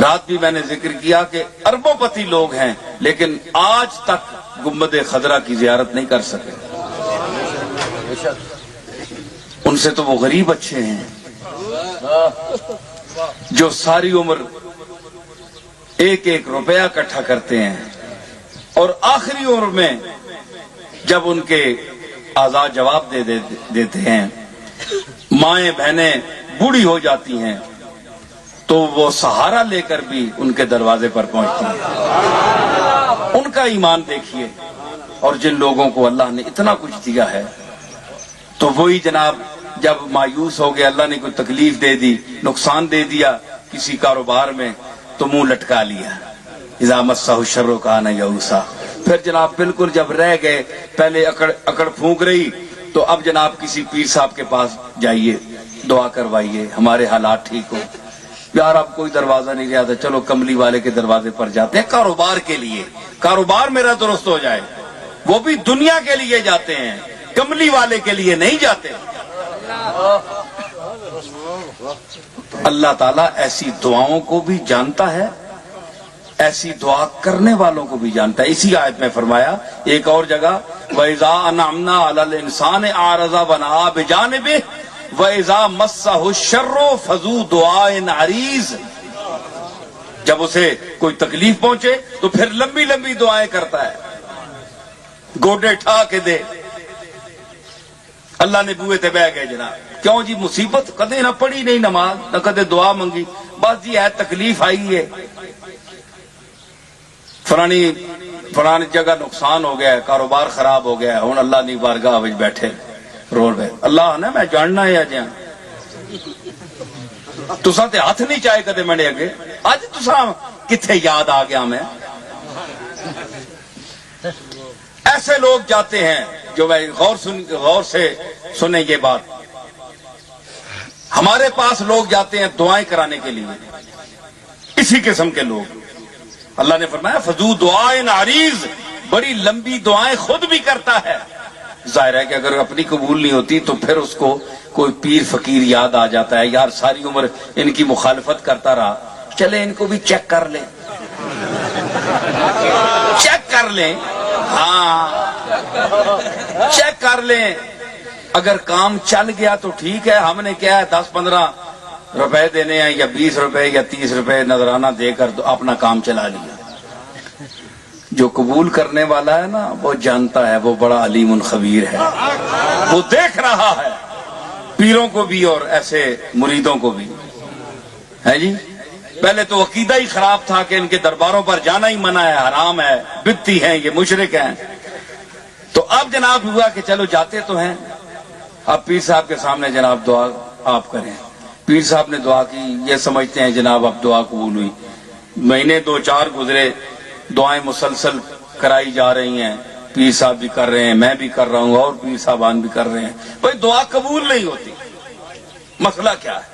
رات بھی میں نے ذکر کیا کہ اربوں پتی لوگ ہیں لیکن آج تک گنبد خضرا کی زیارت نہیں کر سکے. ان سے تو وہ غریب اچھے ہیں جو ساری عمر ایک ایک روپیہ اکٹھا کرتے ہیں اور آخری عمر میں جب ان کے آزاد جواب دیتے ہیں، مائیں بہنیں بوڑھی ہو جاتی ہیں تو وہ سہارا لے کر بھی ان کے دروازے پر پہنچتی ہیں. ان کا ایمان دیکھیے. اور جن لوگوں کو اللہ نے اتنا کچھ دیا ہے تو وہی جناب جب مایوس ہو گئے، اللہ نے کوئی تکلیف دے دی، نقصان دے دیا کسی کاروبار میں تو منہ لٹکا لیا. اذا مسہ الشر کان یئوسا. پھر جناب بالکل جب رہ گئے، پہلے اکڑ پھونک رہی تو اب جناب کسی پیر صاحب کے پاس جائیے، دعا کروائیے ہمارے حالات ٹھیک ہو. یار اب کوئی دروازہ نہیں گیا تھا، چلو کملی والے کے دروازے پر جاتے ہیں کاروبار کے لیے، کاروبار میرا درست ہو جائے. وہ بھی دنیا کے لیے جاتے ہیں، کملی والے کے لیے نہیں جاتے. اللہ تعالیٰ ایسی دعاؤں کو بھی جانتا ہے، ایسی دعا کرنے والوں کو بھی جانتا ہے. اسی آیت میں فرمایا ایک اور جگہ وَإِذَا أَنْعَمْنَا عَلَى الْإِنسَانِ أَعْرَضَ وَنَأَىٰ بِجَانِبِهِ وَإِذَا مَسَّهُ الشَّرُّ فَذُو دُعَاءٍ عَرِيضٍ. جب اسے کوئی تکلیف پہنچے تو پھر لمبی لمبی دعائیں کرتا ہے، گوڈے ٹھا کے دے. اللہ نے بوئے تے بہ گئے جناب. کیوں جی؟ مصیبت کدے نہ پڑھی نہیں نماز، نہ کدے دعا منگی، بس جی ہے تکلیف آئی ہے، فلانی جگہ نقصان ہو گیا ہے، کاروبار خراب ہو گیا ہے، ہوں اللہ نے بارگاہ وچ بیٹھے رول پہ اللہ نے میں جاننا ہے اجے تساں تے ہاتھ نہیں چائے کدے میرے اگے، اج تساں کتھے یاد آ گیا میں. ایسے لوگ جاتے ہیں جو میں غور سے سنیں یہ بات. ہمارے پاس لوگ جاتے ہیں دعائیں کرانے کے لیے، اسی قسم کے لوگ. اللہ نے فرمایا فذو دعائن عریض، بڑی لمبی دعائیں خود بھی کرتا ہے. ظاہر ہے کہ اگر اپنی قبول نہیں ہوتی تو پھر اس کو کوئی پیر فقیر یاد آ جاتا ہے، یار ساری عمر ان کی مخالفت کرتا رہا، چلے ان کو بھی چیک کر لیں، چیک کر لیں. ہاں چیک کر لیں، اگر کام چل گیا تو ٹھیک ہے. ہم نے کیا ہے 10-15 روپے دینے ہیں یا 20 روپے یا 30 روپے نذرانہ دے کر اپنا کام چلا لیا. جو قبول کرنے والا ہے نا وہ جانتا ہے، وہ بڑا علیم خبیر ہے، وہ دیکھ رہا ہے پیروں کو بھی اور ایسے مریدوں کو بھی ہے جی. پہلے تو عقیدہ ہی خراب تھا کہ ان کے درباروں پر جانا ہی منع ہے، حرام ہے، بدعتی ہیں، یہ مشرک ہیں. تو اب جناب ہوا کہ چلو جاتے تو ہیں، اب پیر صاحب کے سامنے جناب دعا آپ کریں. پیر صاحب نے دعا کی، یہ سمجھتے ہیں جناب اب دعا قبول ہوئی. مہینے 2-4 گزرے، دعائیں مسلسل کرائی جا رہی ہیں، پیر صاحب بھی کر رہے ہیں، میں بھی کر رہا ہوں اور پیر صاحبان بھی کر رہے ہیں. بھائی دعا قبول نہیں ہوتی، مسئلہ کیا ہے؟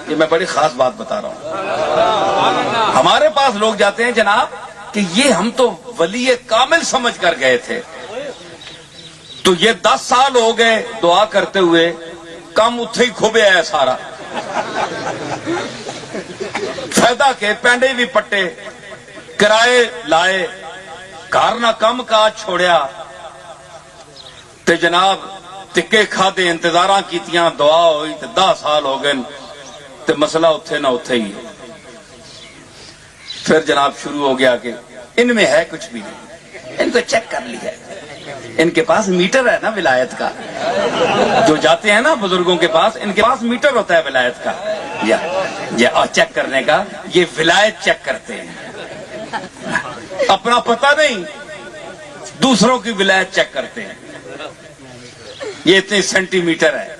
یہ میں بڑی خاص بات بتا رہا ہوں. ہمارے پاس لوگ جاتے ہیں جناب کہ یہ ہم تو ولی کامل سمجھ کر گئے تھے، تو یہ 10 سال ہو گئے دعا کرتے ہوئے، کم اتھے ہی کھوبے ہے سارا. فائدہ کے پینڈے بھی پٹے، کرائے لائے، گھر نہ کم کاج چھوڑیا تے جناب تکے کھادے، انتظاراں کیتیاں، دعا ہوئی تے 10 سال ہو گئے تے مسئلہ اتھے نہ اتھے ہی. پھر جناب شروع ہو گیا کہ ان میں ہے کچھ بھی نہیں، ان کو چیک کر لیا. ان کے پاس میٹر ہے نا ولایت کا، جو جاتے ہیں نا بزرگوں کے پاس، ان کے پاس میٹر ہوتا ہے ولایت کا یا چیک کرنے کا. یہ ولایت چیک کرتے ہیں، اپنا پتہ نہیں، دوسروں کی ولایت چیک کرتے ہیں. یہ اتنے سینٹی میٹر ہے،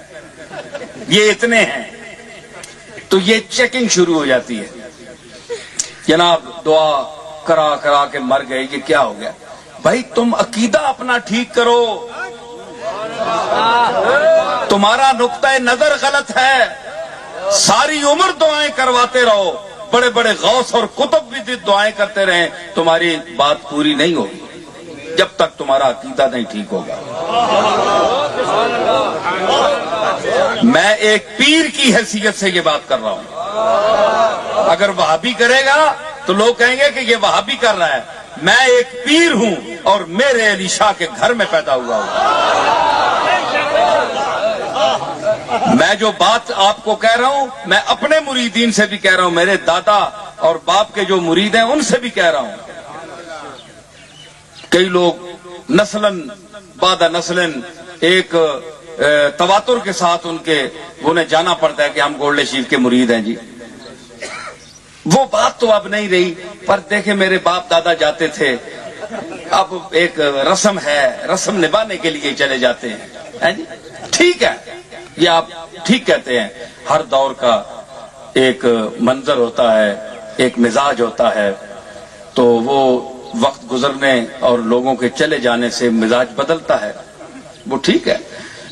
یہ اتنے ہیں، تو یہ چیکنگ شروع ہو جاتی ہے. جناب دعا کرا کرا کے مر گئے. یہ کیا ہو گیا؟ بھائی تم عقیدہ اپنا ٹھیک کرو، تمہارا نقطہ نظر غلط ہے. ساری عمر دعائیں کرواتے رہو، بڑے بڑے غوث اور قطب بھی دعائیں کرتے رہیں، تمہاری بات پوری نہیں ہوگی جب تک تمہارا عقیدہ نہیں ٹھیک ہوگا. میں ایک پیر کی حیثیت سے یہ بات کر رہا ہوں. اگر وہابی کرے گا تو لوگ کہیں گے کہ یہ وہابی کر رہا ہے. میں ایک پیر ہوں اور میرے علی شاہ کے گھر میں پیدا ہوا ہوں. میں جو بات آپ کو کہہ رہا ہوں میں اپنے مریدین سے بھی کہہ رہا ہوں, میرے دادا اور باپ کے جو مرید ہیں ان سے بھی کہہ رہا ہوں. کئی لوگ نسلاً بعد نسلاً ایک تواتر کے ساتھ انہیں جانا پڑتا ہے کہ ہم گولڈ شریف کے مرید ہیں جی. وہ بات تو اب نہیں رہی, پر دیکھیں میرے باپ دادا جاتے تھے, اب ایک رسم ہے, رسم نبھانے کے لیے چلے جاتے ہیں جی. ٹھیک ہے, یہ آپ ٹھیک کہتے ہیں, ہر دور کا ایک منظر ہوتا ہے, ایک مزاج ہوتا ہے, تو وہ وقت گزرنے اور لوگوں کے چلے جانے سے مزاج بدلتا ہے, وہ ٹھیک ہے,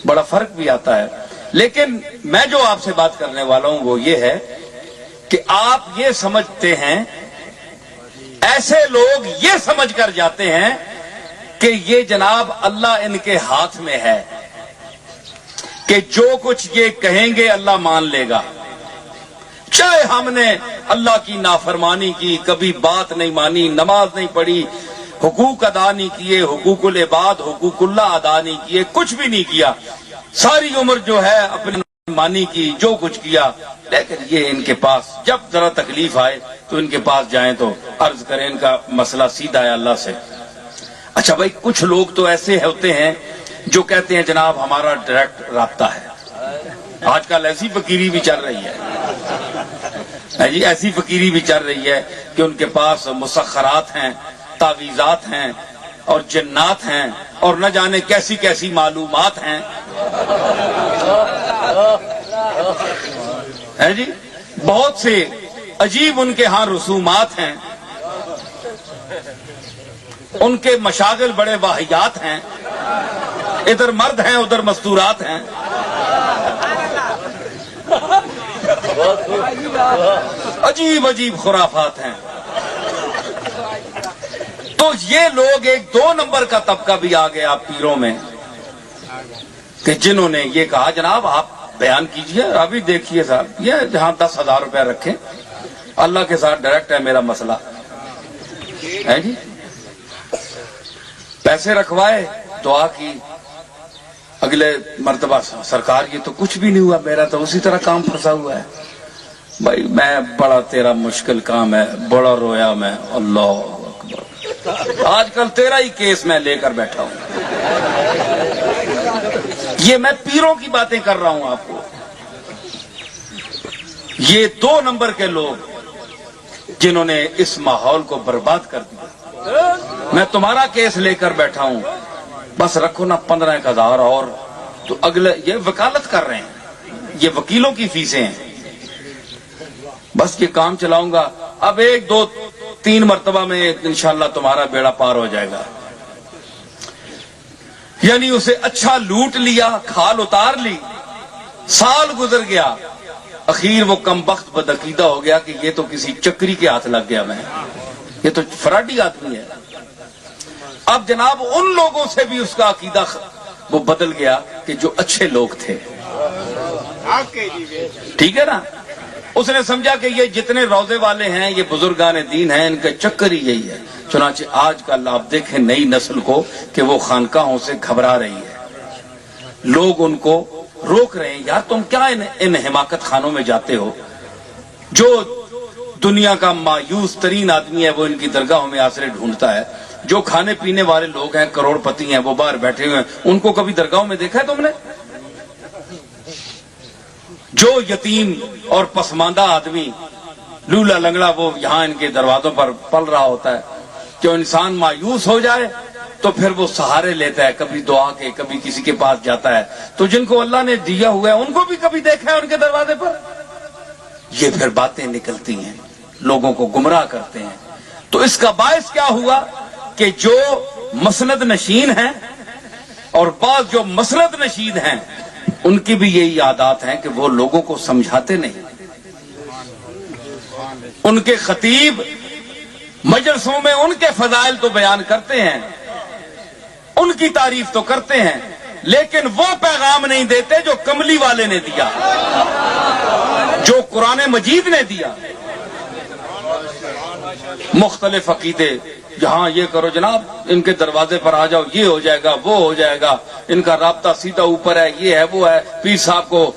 بڑا فرق بھی آتا ہے. لیکن میں جو آپ سے بات کرنے والا ہوں وہ یہ ہے کہ آپ یہ سمجھتے ہیں, ایسے لوگ یہ سمجھ کر جاتے ہیں کہ یہ جناب اللہ ان کے ہاتھ میں ہے, کہ جو کچھ یہ کہیں گے اللہ مان لے گا. چاہے ہم نے اللہ کی نافرمانی کی, کبھی بات نہیں مانی, نماز نہیں پڑھی, حقوق ادا نہیں کیے, حقوق العباد حقوق اللہ ادا نہیں کیے, کچھ بھی نہیں کیا, ساری عمر جو ہے اپنی مانی کی, جو کچھ کیا, لیکن یہ ان کے پاس جب ذرا تکلیف آئے تو ان کے پاس جائیں تو عرض کریں ان کا مسئلہ سیدھا ہے اللہ سے. اچھا بھائی, کچھ لوگ تو ایسے ہوتے ہیں جو کہتے ہیں جناب ہمارا ڈائریکٹ رابطہ ہے. آج کل ایسی فقیری بھی چل رہی ہے جی, ایسی فقیری بھی چل رہی ہے کہ ان کے پاس مسخرات ہیں, تعویذات ہیں اور جنات ہیں اور نہ جانے کیسی کیسی معلومات ہیں جی. بہت سے عجیب ان کے ہاں رسومات ہیں, ان کے مشاغل بڑے واہیات ہیں, ادھر مرد ہیں ادھر مستورات ہیں. عجیب عجیب خرافات ہیں. تو یہ لوگ ایک 2 نمبر کا طبقہ بھی آ گیا پیروں میں, کہ جنہوں نے یہ کہا جناب آپ بیان کیجئے, ابھی دیکھیے صاحب یہ جہاں 10,000 روپے رکھیں, اللہ کے ساتھ ڈائریکٹ ہے میرا مسئلہ ہے جی. پیسے رکھوائے, دعا کی, اگلے مرتبہ سرکار یہ تو کچھ بھی نہیں ہوا, میرا تو اسی طرح کام پھنسا ہوا ہے. بھائی میں بڑا تیرا مشکل کام ہے, بڑا رویا میں, اللہ اکبر, آج کل تیرا ہی کیس میں لے کر بیٹھا ہوں. یہ میں پیروں کی باتیں کر رہا ہوں آپ کو. یہ 2 نمبر کے لوگ جنہوں نے اس ماحول کو برباد کر دیا. میں تمہارا کیس لے کر بیٹھا ہوں, بس رکھو نا 15,000 اور, تو اگلے یہ وکالت کر رہے ہیں, یہ وکیلوں کی فیسیں ہیں, بس یہ کام چلاؤں گا, اب 1 2 3 مرتبہ میں انشاءاللہ تمہارا بیڑا پار ہو جائے گا. یعنی اسے اچھا لوٹ لیا, کھال اتار لی, سال گزر گیا, اخیر وہ کمبخت بدعقیدہ ہو گیا کہ یہ تو کسی چکری کے ہاتھ لگ گیا, میں یہ تو فراڈی آدمی ہے. اب جناب ان لوگوں سے بھی اس کا عقیدہ وہ بدل گیا کہ جو اچھے لوگ تھے, ٹھیک ہے نا. اس نے سمجھا کہ یہ جتنے روزے والے ہیں یہ بزرگان دین ہیں, ان کا چکر ہی یہی ہے. چنانچہ آج کل آپ دیکھیں نئی نسل کو کہ وہ خانقاہوں سے گھبرا رہی ہے, لوگ ان کو روک رہے ہیں, یار تم کیا ان حماقت خانوں میں جاتے ہو. جو دنیا کا مایوس ترین آدمی ہے وہ ان کی درگاہوں میں آسرے ڈھونڈتا ہے. جو کھانے پینے والے لوگ ہیں, کروڑ پتی ہیں, وہ باہر بیٹھے ہوئے ہیں, ان کو کبھی درگاہوں میں دیکھا ہے تم نے؟ جو یتیم اور پسماندہ آدمی لولا لنگڑا وہ یہاں ان کے دروازوں پر پل رہا ہوتا ہے. جو انسان مایوس ہو جائے تو پھر وہ سہارے لیتا ہے, کبھی دعا کے, کبھی کسی کے پاس جاتا ہے. تو جن کو اللہ نے دیا ہوا ہے ان کو بھی کبھی دیکھا ہے ان کے دروازے پر؟ یہ پھر باتیں نکلتی ہیں, لوگوں کو گمراہ کرتے ہیں. تو اس کا باعث کیا ہوا کہ جو مسند نشین ہیں اور بعض جو مسند نشین ہیں ان کی بھی یہی عادات ہیں کہ وہ لوگوں کو سمجھاتے نہیں. ان کے خطیب مجلسوں میں ان کے فضائل تو بیان کرتے ہیں, ان کی تعریف تو کرتے ہیں, لیکن وہ پیغام نہیں دیتے جو کملی والے نے دیا, جو قرآن مجید نے دیا. مختلف عقیدے، جہاں یہ کرو جناب ان کے دروازے پر آ جاؤ، یہ ہو جائے گا وہ ہو جائے گا، ان کا رابطہ سیدھا اوپر ہے، یہ ہے وہ ہے، پیر صاحب کو